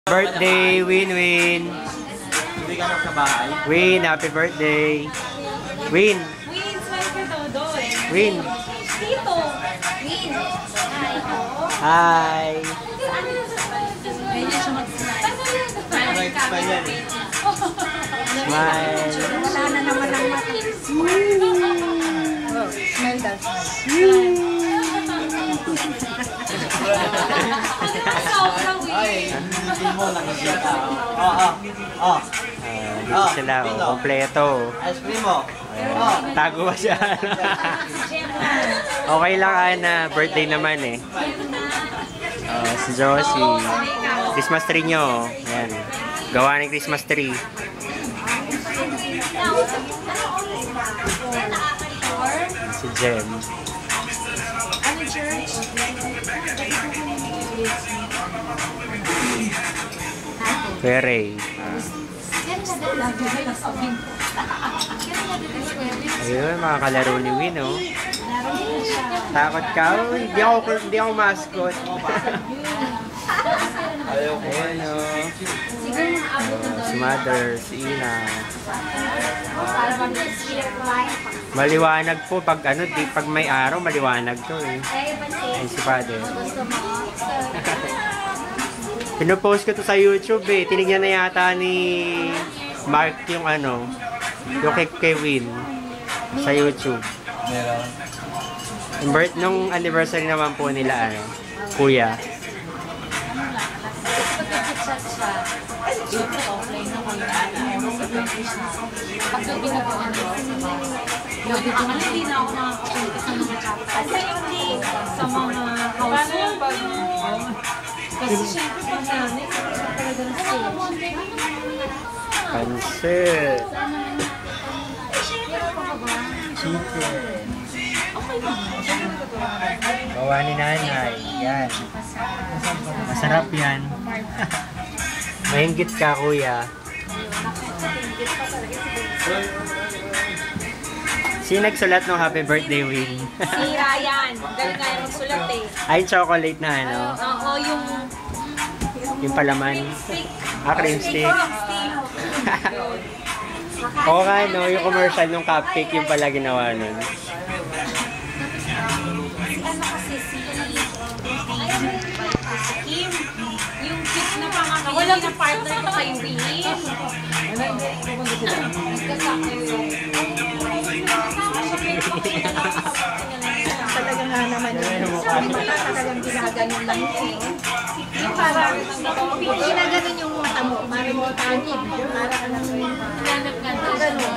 Birthday, Win. Hindi ka sa bahay. Win, happy birthday. Win. Win, smile ka daw doon. Win. Tito. Win. Hi. Medyo siya mag-smile. Smile yan eh. Smile. Wala na naman ang mata. Smile daw. Ay, hindi mo lang isita. Dito sila, kompleto. Ice cream mo. Tago ba siya? Okay lang, Ana. Birthday naman eh. Si Josie. Christmas tree nyo. Ayan. Gawa ng Christmas tree. Si Jem. Ano church? Kuya Ray. Ayun, mga kalaro ni Win, oh. Takot ka? Uy, hindi ako mascot. Ayaw ko. Ayun, oh. Si Mother, si Ina. Maliwanag po pag ano, pag may araw, maliwanag to eh. Ayun si Father. Pinopost ko to sa YouTube eh. Tinignan na yata ni Mark yung ano, yung kay Win sa YouTube. Meron. Nung anniversary naman po nila, ano, kuya. Paggabi na po hindi na ako nakakapunta sa mga chapter. Sa mga household. Kasi syempre pag nanay, talaga ng stage. Pansit. Chicken. Gawa ni nanay. Yan. Masarap yan. Mahingit ka, kuya. Sino nagsulat ng happy birthday, Win? Si Ryan. Galing nga yung magsulat eh. Ay, chocolate na ano. Oo, Yung palaman. stick. Cream stick. Oo nga, no? Yung commercial ng cupcake, yung pala ginawa nun. Ano kasi si Kim, yung cute na pamangkin ng partner ko kay Win. Nagkasama yun. Talaga nga naman yun. Sabi mo na talagang ginaganon lang yun. Yung parang Ginaganon yung mata mo. Parang mo tanib. Para ka nang nanap-ganap.